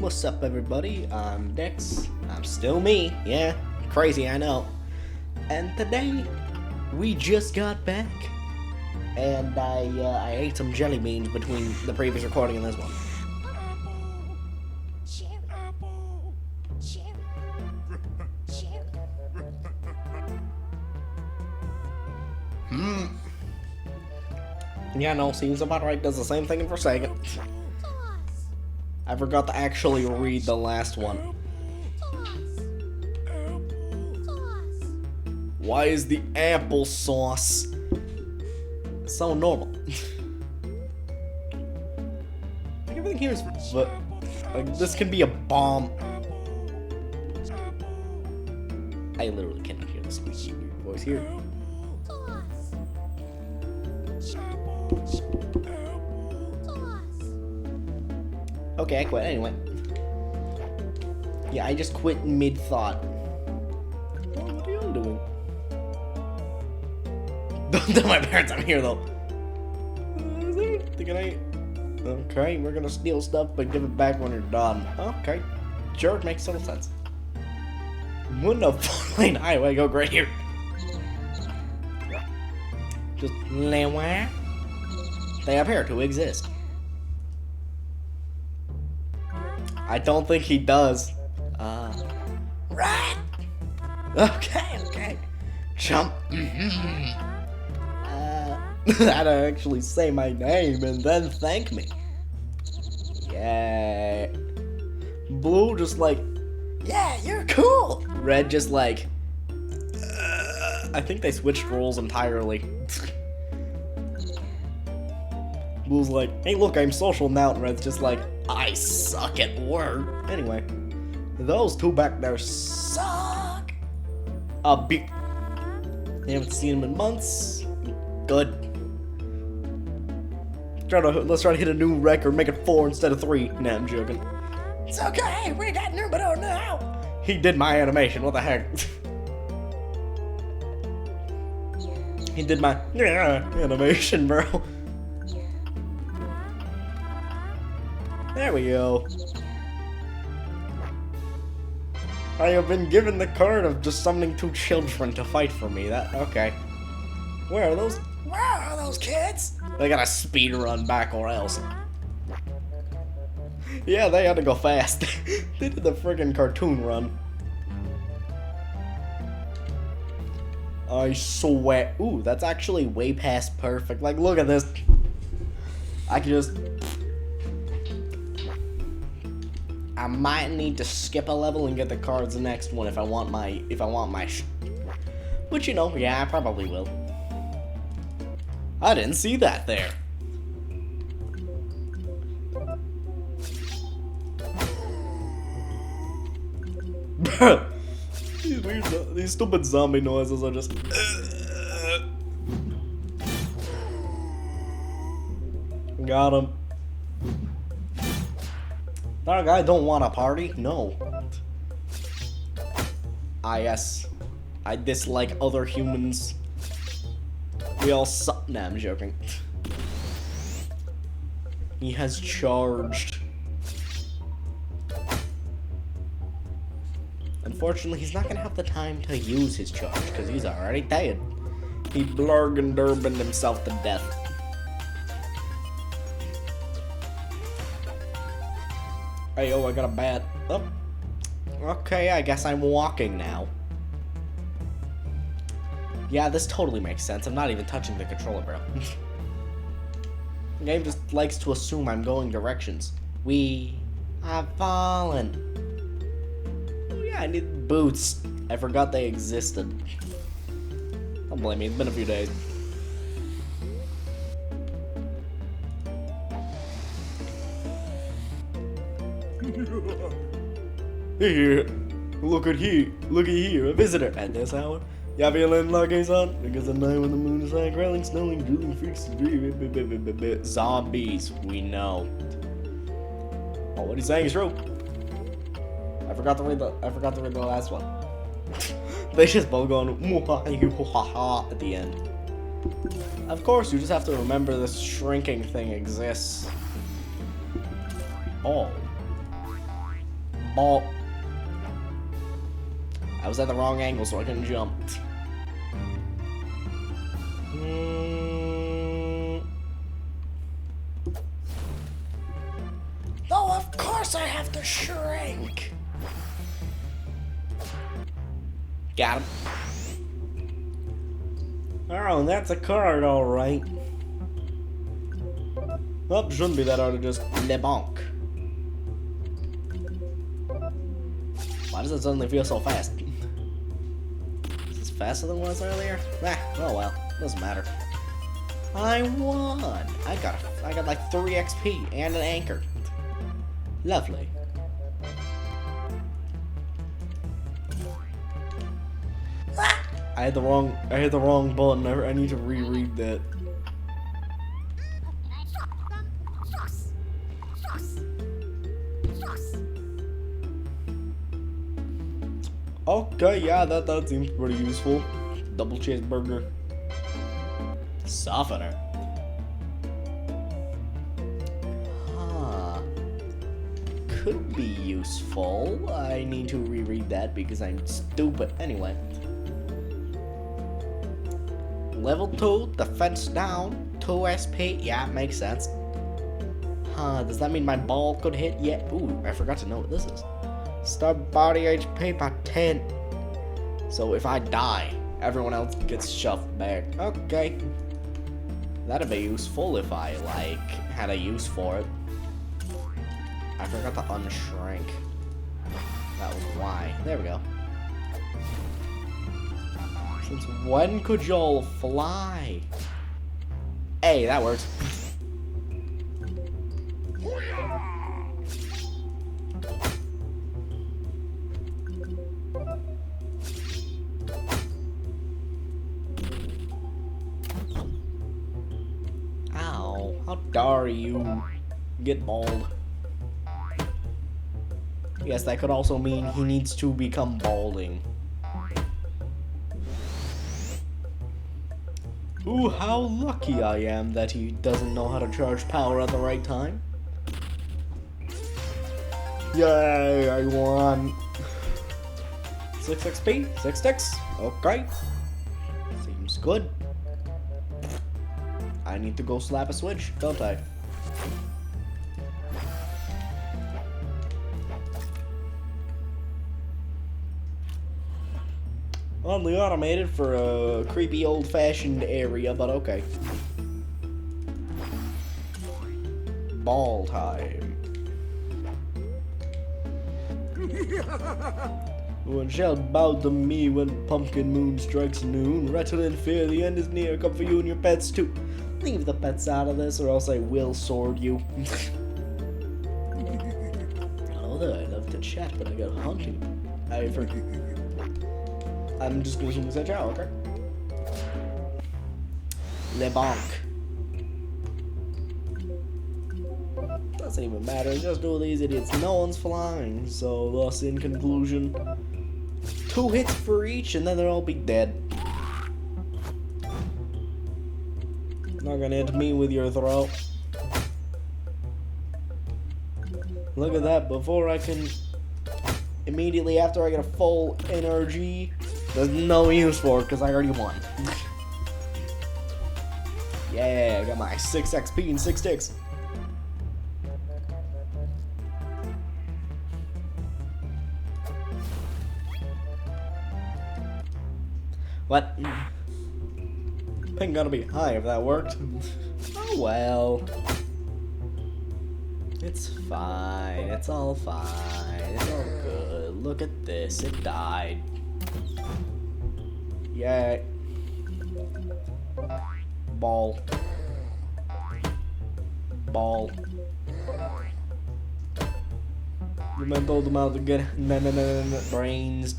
What's up, everybody? I'm Dex. I'm still me. Yeah, crazy, I know. And today, we just got back. And I ate some jelly beans between the previous recording and this one. Yeah, no, seems about right. Does the same thing for a second. I forgot to actually read the last one. Why is the applesauce so normal? Like everything here is, but like this can be a bomb. I literally cannot hear the squeaky voice here. Okay, I quit anyway. Yeah, I just quit mid-thought. Oh, what are you doing? Don't tell my parents I'm here, though. Okay, we're gonna steal stuff, but give it back when you're done. Okay, sure, it makes total sense. Wouldn't a four-lane highway go great here? Just they appear to exist. I don't think he does. Right. Okay. Jump. That'd actually say my name and then thank me. Yeah. Blue just like, yeah, you're cool. Red just like, I think they switched roles entirely. Blue's like, hey look, I'm social now, and Red's just like, I suck at work. Anyway, those two back there suck. They haven't seen them in months. Good. Let's try to hit a new record, make it 4 instead of 3. Nah, I'm joking. It's okay, we got numero now. He did my animation, what the heck? He did my animation, bro. There we go. I have been given the card of just summoning 2 children to fight for me. Okay. Where are those kids? They gotta speed run back or else. Yeah, they had to go fast. They did the friggin' cartoon run. I swear. Ooh, that's actually way past perfect. Like, look at this. I can just... I might need to skip a level and get the cards the next one if I want my But you know, yeah, I probably will. I didn't see that there. These stupid zombie noises are just... Got him. That guy don't want a party? No. Yes. I dislike other humans. We all suck. Nah, I'm joking. He has charged. Unfortunately, he's not gonna have the time to use his charge because he's already dead. He blurg and durbined himself to death. Hey, oh, I got a bat. Oh. Okay, I guess I'm walking now. Yeah, this totally makes sense. I'm not even touching the controller, bro. The game just likes to assume I'm going directions. We have fallen. Oh yeah, I need boots. I forgot they existed. Don't blame me, it's been a few days. Here, look at here, a visitor at this hour. Y'all feeling lucky, son? Because the night when the moon is high, growling, snowing, drooling, freaks, zombies, we know. Oh, what he's saying is true. I forgot to read the last one. They just both going at the end. Of course, you just have to remember this shrinking thing exists. Oh. Ball. I was at the wrong angle, so I couldn't jump. Oh, of course I have to shrink. Got him. Oh, that's a card, alright. Oh, shouldn't be that hard to just le bonk. Why does it suddenly feel so fast? Is this faster than it was earlier? Ah, oh well, doesn't matter. I won! I got like 3 XP and an anchor. Lovely. Ah! I hit the wrong button. I need to reread that. Okay, yeah, that seems pretty useful. Double cheeseburger. Softener. Huh. Could be useful. I need to reread that because I'm stupid. Anyway. Level 2, defense down, 2 SP. Yeah, makes sense. Huh, does that mean my ball could hit yet? Ooh, I forgot to know what this is. Start body HP by 10. So if I die, everyone else gets shoved back. Okay. That'd be useful if I, like, had a use for it. I forgot to unshrink. That was why. There we go. Since when could y'all fly? Hey, that works. Ow, how dare you get bald? Yes, that could also mean he needs to become balding. Ooh, how lucky I am that he doesn't know how to charge power at the right time. Yay, I won. 6 XP, 6 ticks. Okay. Seems good. I need to go slap a switch, don't I? Oddly automated for a creepy old-fashioned area, but okay. Ball time. One shall bow to me when pumpkin moon strikes noon. Rattle in fear, the end is near. Come for you and your pets too. Leave the pets out of this, or else I will sword you. Hello there, I love to chat, but I got hunting. I'm just gonna zoom this out, okay? Le bonk. Doesn't even matter, just do these idiots. No one's flying, so thus in conclusion, 2 hits for each and then they'll all be dead. Not gonna hit me with your throw. Look at that, before I can... Immediately after I get a full energy, there's no use for it because I already won. Yeah, I got my 6 XP and 6 ticks. What? Ping gotta be high if that worked. Oh well. It's fine. It's all fine. It's all good. Look at this. It died. Yay. Ball. Ball. You meant told him how to get brains.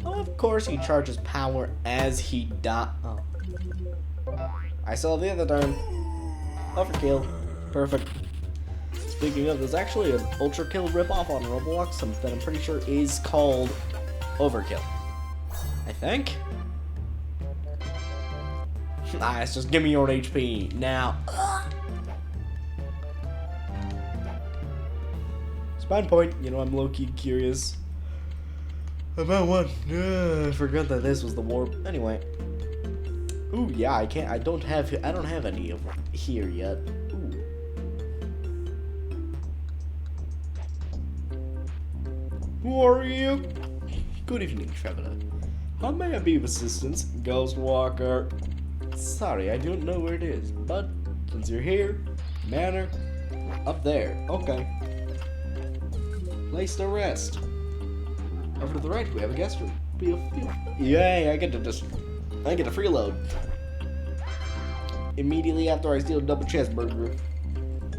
Oh, of course he charges power as he dies. Oh. I saw the other turn. Overkill. Perfect. Speaking of, there's actually an Ultra Kill ripoff on Roblox that I'm pretty sure is called Overkill. I think? Nice, just give me your HP now. Spawn point. You know, I'm low-key curious about what. I forgot that this was the warp. Anyway. Ooh, yeah, I don't have any of here yet. Ooh. Who are you? Good evening, traveler. How may I be of assistance, Ghost Walker? Sorry, I don't know where it is, but since you're here, manor, up there. Okay. Place to rest. Over to the right, we have a guest room. Yay! I get to freeload. Immediately after I steal a double cheeseburger.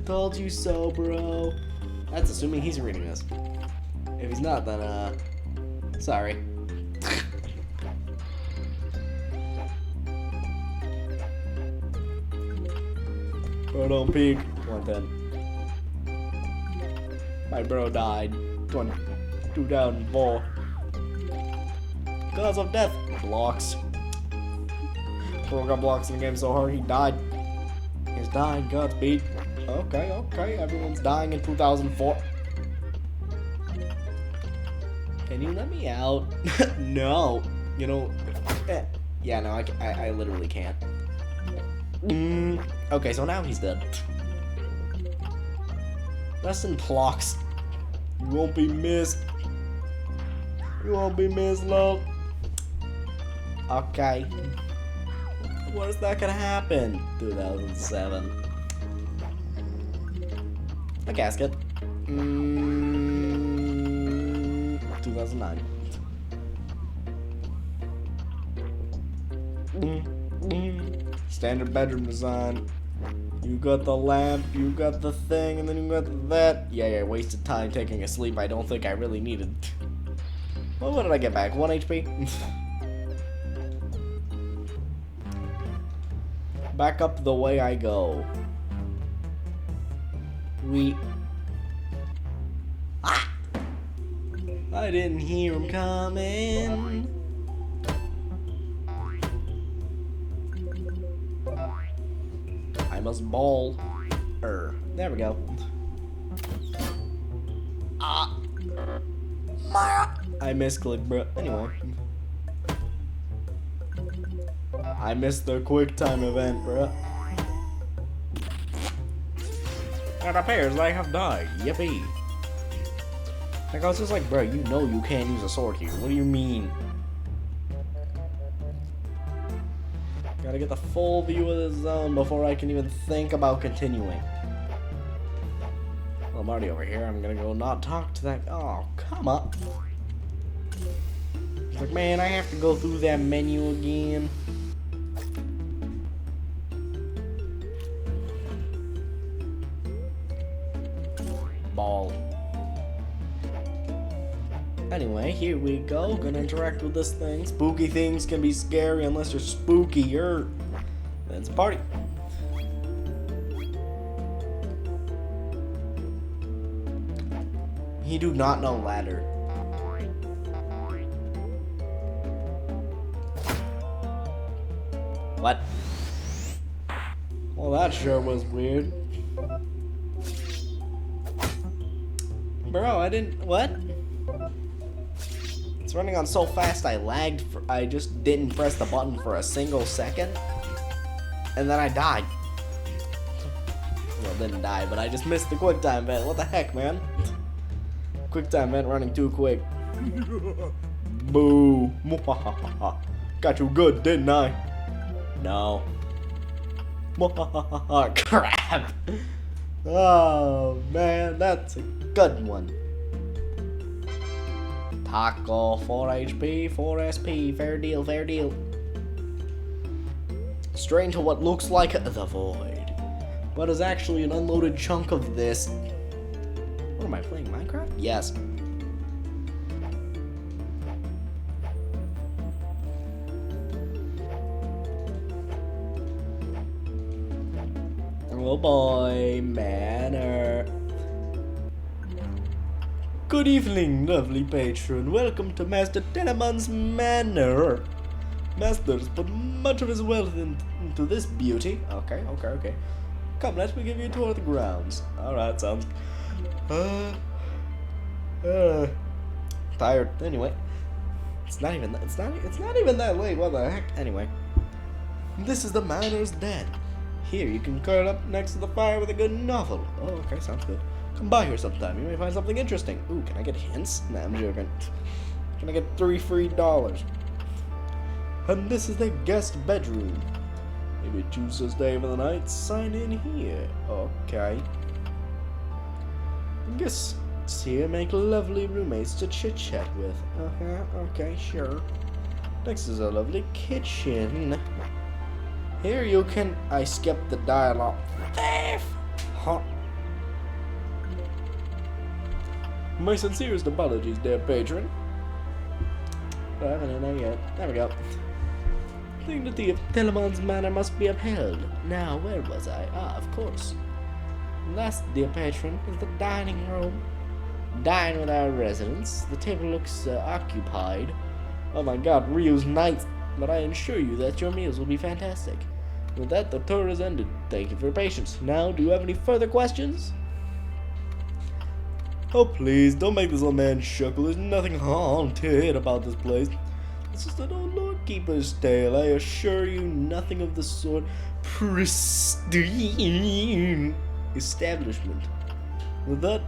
Told you so, bro. That's assuming he's reading this. If he's not, then sorry. Bro, don't peek. 110. My bro died. 2004. Cause of death. Blocks. Bro got blocks in the game so hard he died. He's dying. Godspeed. Okay. Everyone's dying in 2004. Can you let me out? No. You know. Yeah, no, I literally can't. Okay, so now he's dead. Lesson blocks. You won't be missed. You won't be missed, love. Okay. What is that gonna happen? 2007. A casket. 2009. Standard bedroom design. You got the lamp, you got the thing, and then you got that. Yeah, wasted time taking a sleep I don't think I really needed. Well, what did I get back? 1 HP? Back up the way I go. I didn't hear him coming. I must ball. There we go. I misclicked, bro. Anyway. I missed the quick time event, bro. It appears they have died. Yippee. Like, I was just like, bro, you know you can't use a sword here. What do you mean? Gotta get the full view of the zone before I can even think about continuing. Well, I'm already over here. I'm gonna go not talk to that. Oh, come up. He's like, man, I have to go through that menu again. Ball. Anyway, here we go. Gonna interact with this thing. Spooky things can be scary unless you're spookier. Then it's a party. He do not know ladder. What? Well, that sure was weird. Bro, I didn't. What? It's running on so fast I lagged. I just didn't press the button for a single second. And then I died. Well, didn't die, but I just missed the quick time event. What the heck, man? Quick time event running too quick. Boo. Got you good, didn't I? No. Crap. Oh, man, that's a good one. Taco, 4 HP, 4 SP, fair deal, fair deal. Straight into what looks like the void, but is actually an unloaded chunk of this. What am I playing, Minecraft? Yes. Oh boy, manor. Good evening, lovely patron. Welcome to Master Tenemon's manor. Master's put much of his wealth into this beauty. Okay. Come, let me give you a tour of the grounds. Alright, sounds... Tired. Anyway, it's not even that late. What the heck? Anyway, this is the manor's den. Here you can curl up next to the fire with a good novel. Oh, okay, sounds good. Come by here sometime. You may find something interesting. Ooh, can I get hints? Nah, I'm joking. Can I get $3 free? And this is the guest bedroom. If you choose to stay for the night, sign in here. Okay. Guests here make lovely roommates to chit-chat with. Okay, sure. Next is a lovely kitchen. Here you can... I skipped the dialogue. Thief! Huh. My sincerest apologies, dear patron. I haven't in there yet. There we go. Dignity of Telemon's manor must be upheld. Now, where was I? Ah, of course. Last, dear patron, is the dining room. Dine with our residents. The table looks occupied. Oh my god, Ryu's night. But I assure you that your meals will be fantastic. With that, the tour is ended. Thank you for your patience. Now, do you have any further questions? Oh, please, don't make this old man chuckle. There's nothing haunted about this place. It's just an old lord keeper's tale. I assure you, nothing of the sort. Pristine establishment. With that,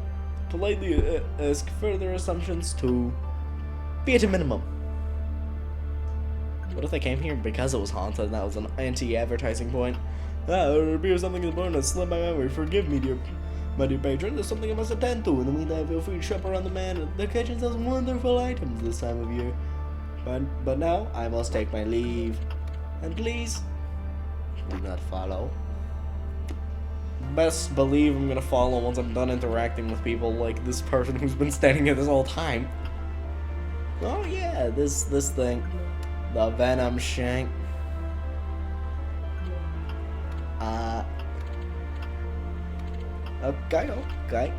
politely ask further assumptions to be at a minimum. What if they came here because it was haunted and that was an anti-advertising point? It appears something is born that slipped my memory. Forgive me, my dear patron. There's something I must attend to. In the meantime, feel free to shop around the manor. The kitchen sells wonderful items this time of year. But now, I must take my leave. And please, do not follow. Best believe I'm gonna follow once I'm done interacting with people like this person who's been standing here this whole time. Oh yeah, this thing. The Venom Shank. Okay.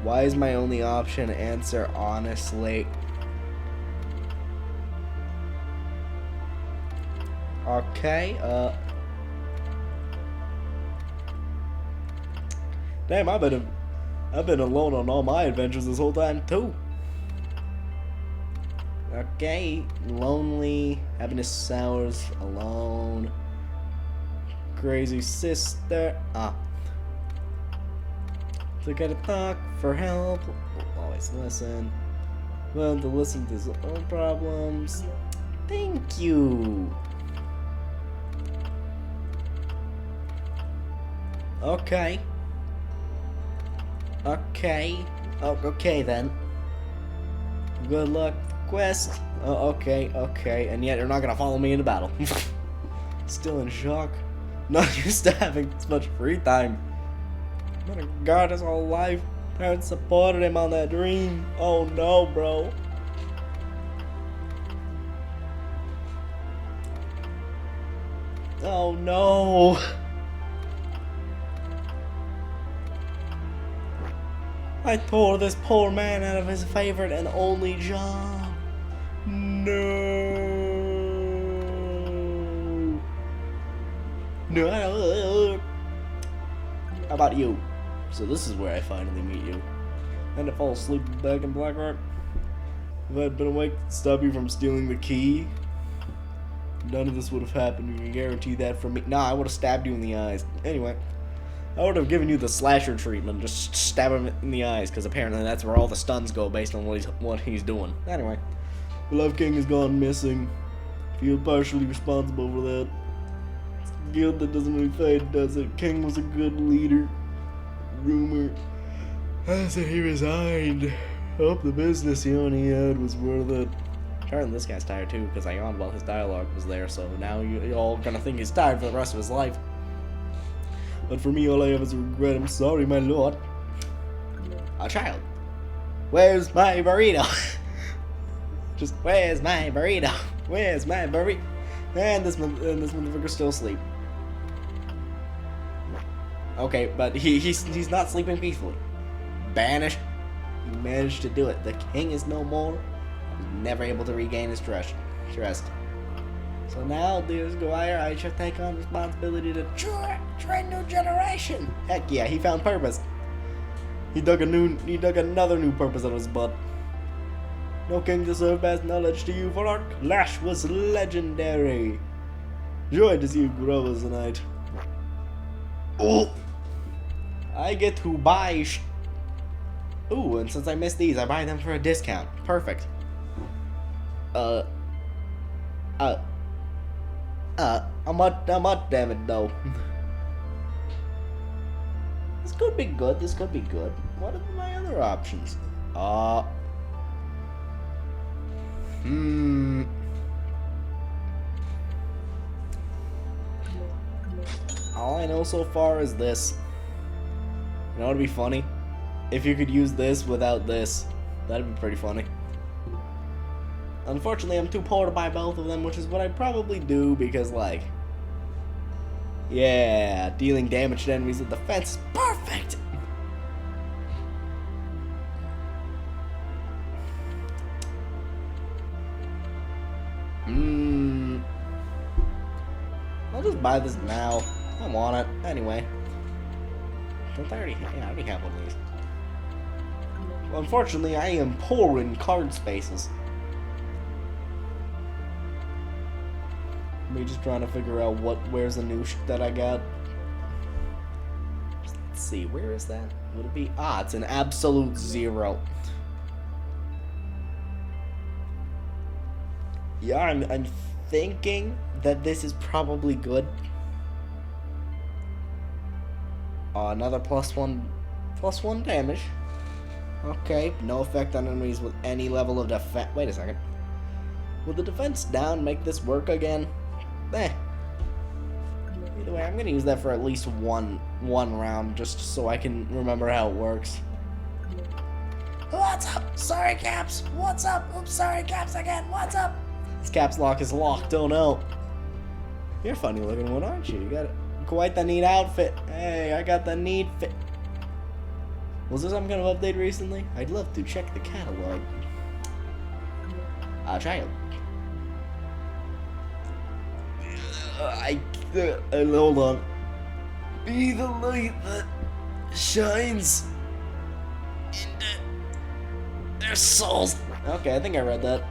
Why is my only option answer honestly? Okay, damn, I've been alone on all my adventures this whole time too. Okay, lonely, happiness sours, alone, crazy sister, to get a talk for help, always listen, well, to listen to his own problems, thank you. Okay. Oh, okay then. Good luck. Quest. Oh, okay. And yet you're not gonna follow me into battle. Still in shock. Not used to having this much free time. But a god his whole life. Parents supported him on that dream. Oh no, bro. Oh no. I tore this poor man out of his favorite and only job. No. How about you? So this is where I finally meet you. And to fall asleep back in Blackrock. If I'd been awake to stop you from stealing the key, none of this would have happened. You can guarantee that from me. Nah, I would have stabbed you in the eyes. Anyway. I would have given you the slasher treatment, just stab him in the eyes, because apparently that's where all the stuns go based on what he's doing. Anyway, the Love King has gone missing. Feel partially responsible for that. It's guilt that doesn't really fade, does it? King was a good leader. Rumor has it he resigned. Hope the business he only had was worth it. Apparently this guy's tired too, because I yawned while his dialogue was there, so now you're all gonna think he's tired for the rest of his life. But for me, all I have is regret. I'm sorry, my lord. A child. Where's my burrito? Just, where's my burrito? Where's my burrito? And this motherfucker's still asleep. Okay, but he's not sleeping peacefully. Banished. He managed to do it. The king is no more. He's never able to regain his trust. So now, dear Squire, I shall take on responsibility to train new generation. Heck yeah, he found purpose. He dug another new purpose on his butt. No king deserved best knowledge to you, for our clash was legendary. Joy to see you grow as a knight. Oh! I get to buy ooh, and since I missed these, I buy them for a discount. Perfect. I'm not damn it though. This could be good, this could be good. What are my other options? All I know so far is this. You know what would be funny? If you could use this without this. That'd be pretty funny. Unfortunately, I'm too poor to buy both of them, which is what I'd probably do because, like... yeah, dealing damage to enemies with defense is perfect! I'll just buy this now. I want it. Anyway. Don't I already have, yeah, I already have one of these. Well, unfortunately, I am poor in card spaces. Me just trying to figure out where's the new that I got. Let's see, where is that? Would it be? Ah, it's an absolute 0. Yeah, I'm thinking that this is probably good. Another +1 damage. Okay, no effect on enemies with any level of defense. Wait a second. Will the defense down make this work again? Eh. Either way, I'm gonna use that for at least one round, just so I can remember how it works. What's up? Sorry, Caps. What's up? Oops, sorry, Caps again. What's up? This caps lock is locked. Oh no. You're a funny looking one, aren't you? You got quite the neat outfit. Hey, I got the neat fit. Was there some kind of update recently? I'd love to check the catalog. Child. Hold on. Be the light that shines into their souls. Okay, I think I read that.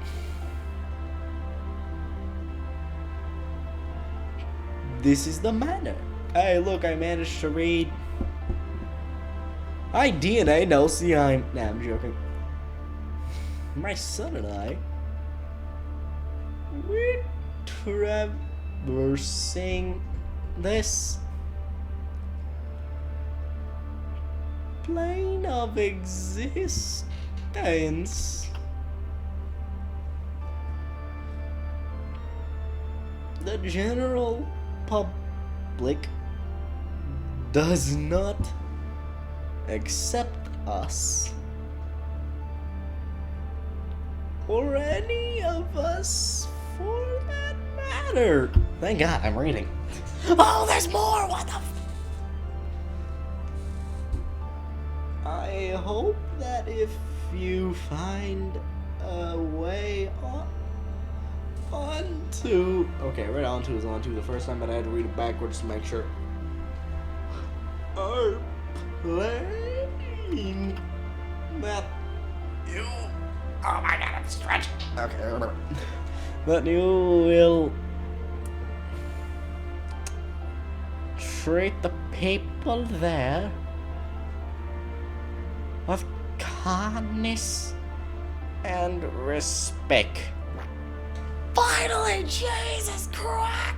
This is the manor. Hey, look, I managed to read. Hi, DNA. No, see, I'm joking. My son and I, we're traversing this plane of existence. The general public does not accept us, or any of us for that matter. Thank God, I'm reading. Oh, there's more! What the I hope that if you find a way onto... Okay, right onto is onto the first time, but I had to read it backwards to make sure. Our plane that you... Oh my God, I'm stretching. Okay, I remember. That you will treat the people there with kindness and respect. Finally, Jesus Christ!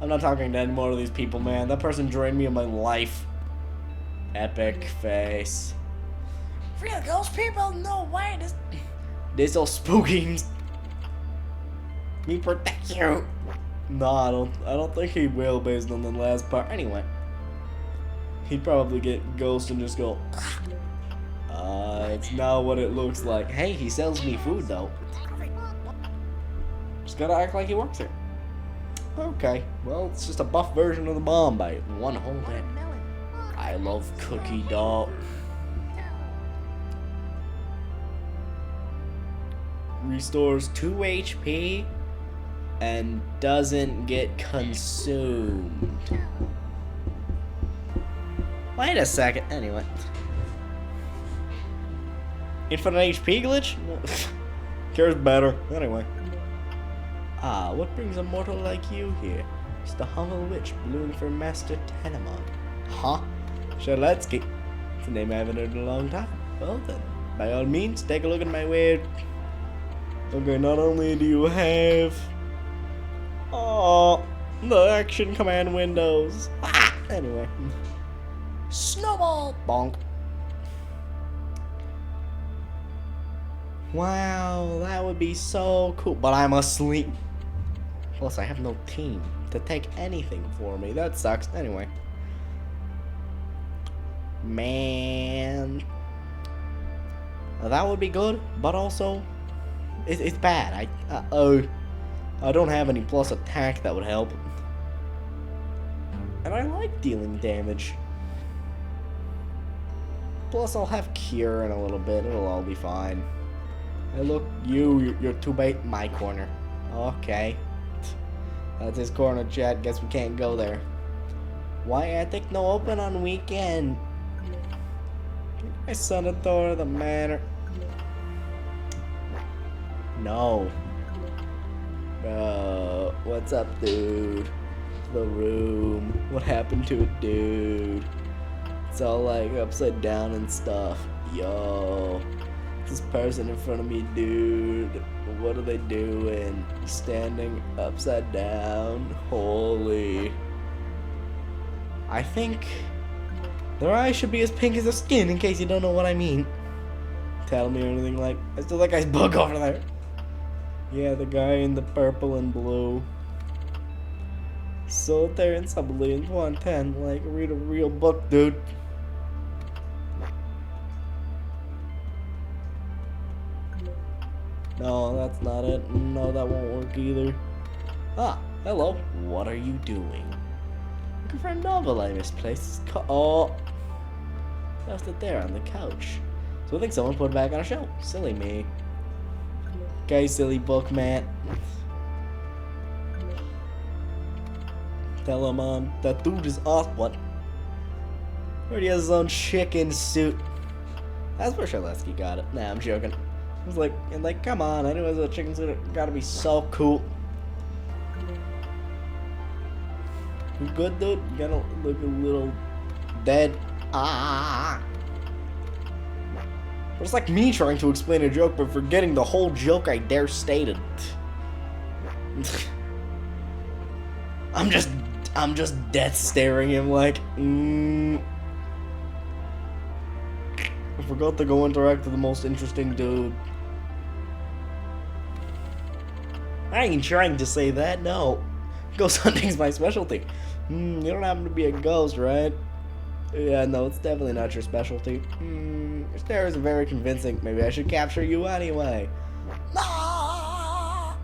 I'm not talking to any more of these people, man. That person drained me of my life. Epic face. Real ghost people? No way. This all spooky. Me protect you. No, I don't think he will, based on the last part. Anyway, he'd probably get ghost and just go. It's not what it looks like. Hey, he sells me food though. Just gotta act like he works here. Okay, well, it's just a buff version of the bomb by one whole day. I love cookie dough. Restores 2 HP and doesn't get consumed. Wait a second. Anyway. Infinite HP glitch? Cares better. Anyway. Ah, what brings a mortal like you here? It's the humble witch blooming for Master Tenemon. Huh? Shaletsky. It's a name I haven't heard in a long time. Well then, by all means, take a look at my weird... Okay, not only do you have... Oh, the action command windows. Ah! Anyway. Snowball! Bonk. Wow, that would be so cool. But I'm asleep. Plus, I have no team to take anything for me. That sucks. Anyway. Man. That would be good, but also, it's bad. I don't have any plus attack that would help. And I like dealing damage. Plus, I'll have cure in a little bit. It'll all be fine. Hey, look, you're too bait my corner. Okay. That's his corner, chat. Guess we can't go there. Why Attic no open on weekend? My son a tour of the manor. No. What's up, dude? The room. What happened to it, dude? It's all like upside down and stuff. Yo. This person in front of me, dude. What are they doing? Standing upside down. Holy. I think their eyes should be as pink as their skin, in case you don't know what I mean. Tell me or anything like. I still that guy's bug over there. Yeah, the guy in the purple and blue. Solitary and Subliant 110. Like, read a real book, dude. No, that's not it. No, that won't work either. Ah, hello. What are you doing? Looking for a novel I misplaced. Oh, left it there on the couch. So I think someone put it back on a shelf. Silly me. Okay, silly book, man. Tell him, that dude is off. What? Already has his own chicken suit. That's where Shaletsky got it. Nah, I'm joking. I was like, come on, anyways, a chicken suit gotta be so cool. You good, dude? You gotta look a little dead. Ah! It's like me trying to explain a joke, but forgetting the whole joke I dare stated. I'm just death staring him like, I forgot to go interact with the most interesting dude. I ain't trying to say that, no. Ghost hunting's my specialty. You don't happen to be a ghost, right? Yeah, no, it's definitely not your specialty. Your stare is very convincing. Maybe I should capture you anyway. Ah!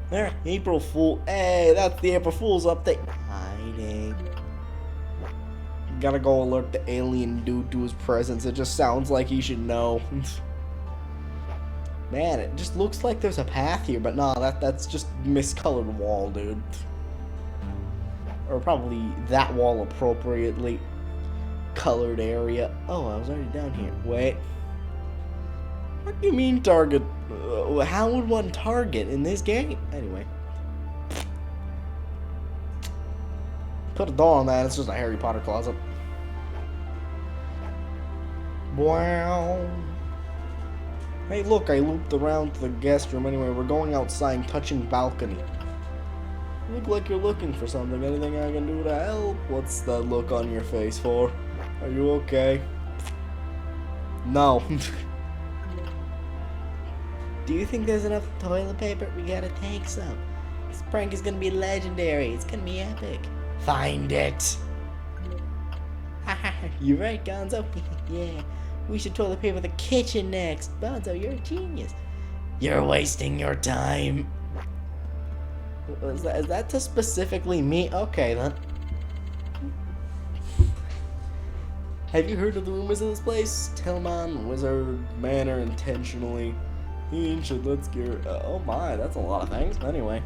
There, April Fool. Hey, that's the April Fool's update. Hiding. Gotta go alert the alien dude to his presence. It just sounds like he should know. Man, it just looks like there's a path here, but no, that's just miscolored wall, dude. Or probably that wall appropriately colored area. Oh, I was already down here. Wait. What do you mean target? How would one target in this game? Anyway. Put a door on that, it's just a Harry Potter closet. Wow. Hey, look, I looped around to the guest room. Anyway, we're going outside, touching balcony. You look like you're looking for something. Anything I can do to help? What's that look on your face for? Are you okay? No. Do you think there's enough toilet paper? We gotta take some. This prank is gonna be legendary. It's gonna be epic. Find it. You're right, Gonzo. Yeah. We should toilet paper the kitchen next. Bonzo, you're a genius. You're wasting your time. Is that to specifically me? Okay, then. Have you heard of the rumors of this place? Tillman, Wizard, Manor, intentionally. Ancient, let's get... oh my, that's a lot of things. Anyway.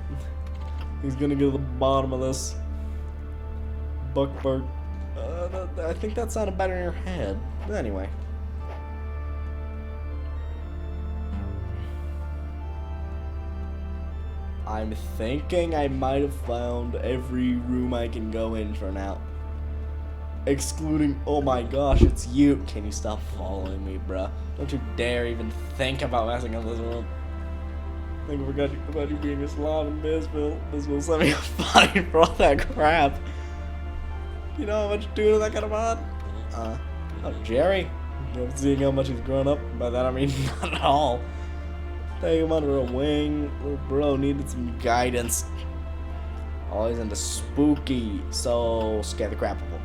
He's gonna get to the bottom of this. Buckberg. I think that sounded better in your head. Anyway. I'm thinking I might have found every room I can go in for now. Excluding, oh my gosh, it's you. Can you stop following me, bruh? Don't you dare even think about messing up this room. I think I forgot about you being a slob in Bisville. Bisville sent me a fine for all that crap. You know how much you do to that kind of mod? Oh, Jerry? You seeing how much he's grown up? By that I mean not at all. Take him under a wing. Little bro needed some guidance. Always into spooky, so scare the crap of him.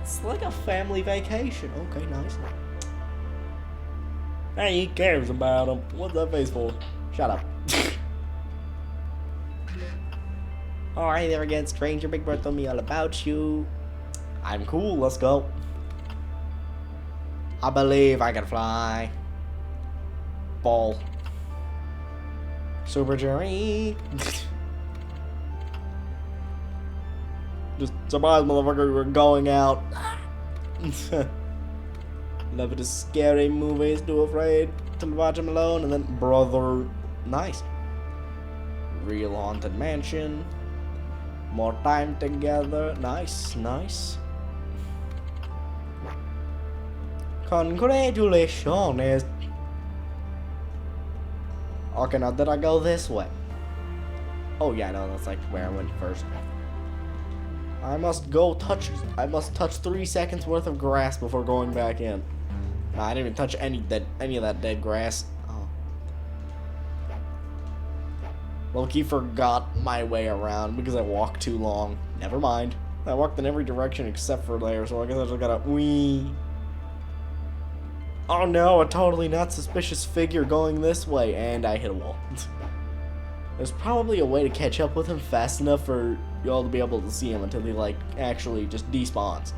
It's like a family vacation. Okay, nice. Hey, he cares about him. What's that face for? Shut up. Alright there again, stranger. Big Bird told me all about you. I'm cool, let's go. I believe I can fly. Ball. Super Jerry. Just surprise, motherfucker, we're going out. Love it, scary movies, too afraid to watch them alone, and then brother. Nice. Real haunted mansion. More time together. Nice, nice. Congratulations. Okay, now did I go this way? Oh yeah, no, that's like where I went first. I must touch 3 seconds worth of grass before going back in. No, I didn't even touch any of that dead grass. Oh. Loki forgot my way around because I walked too long. Never mind. I walked in every direction except for there, so I guess I just gotta wee. Oh no, a totally not suspicious figure going this way, and I hit a wall. There's probably a way to catch up with him fast enough for y'all to be able to see him until he, like, actually just despawns.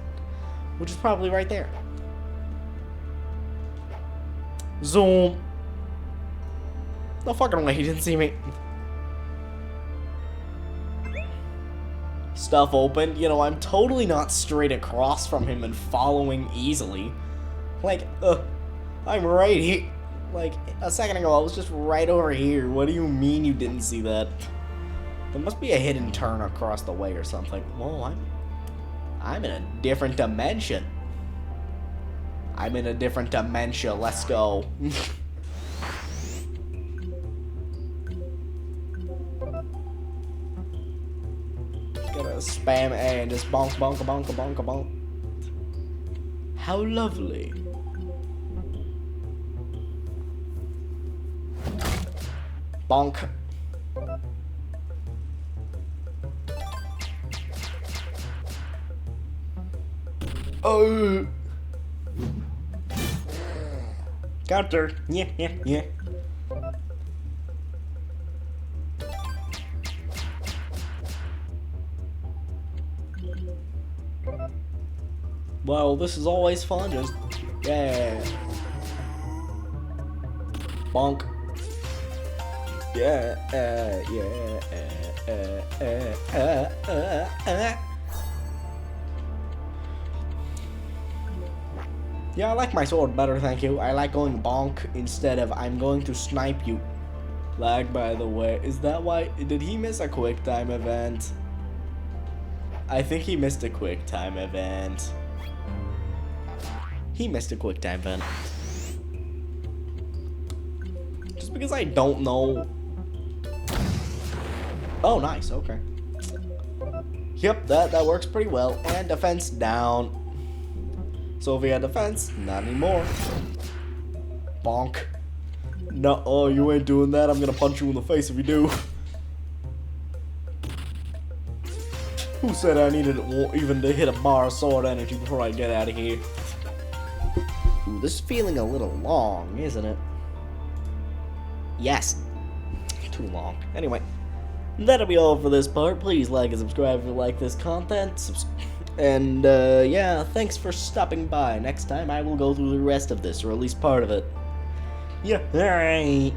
Which is probably right there. Zoom. No fucking way, he didn't see me. Stuff opened. You know, I'm totally not straight across from him and following easily. Like, I'm right here. Like, a second ago, I was just right over here. What do you mean you didn't see that? There must be a hidden turn across the way or something. Whoa, I'm in a different dimension. I'm in a different dimension. Let's go. Gotta spam A and just bonk, bonk, bonk, bonk, bonk. How lovely. Bonk. Oh. Counter. Yeah, yeah, yeah. Well, this is always fun. Just yeah. Bonk. Yeah, Yeah, I like my sword better, thank you. I like going bonk instead of I'm going to snipe you. Lag, by the way. Is that why? Did he miss a quick time event? I think he missed a quick time event. He missed a quick time event. Just because I don't know. Oh, nice. Okay. Yep, that works pretty well. And defense down. So if we had defense, not anymore. Bonk. No, oh, you ain't doing that. I'm gonna punch you in the face if you do. Who said I needed even to hit a bar of sword energy before I get out of here? Ooh, this is feeling a little long, isn't it? Yes. Too long. Anyway. That'll be all for this part. Please like and subscribe if you like this content. And, yeah, thanks for stopping by. Next time I will go through the rest of this, or at least part of it. Yeah, alright.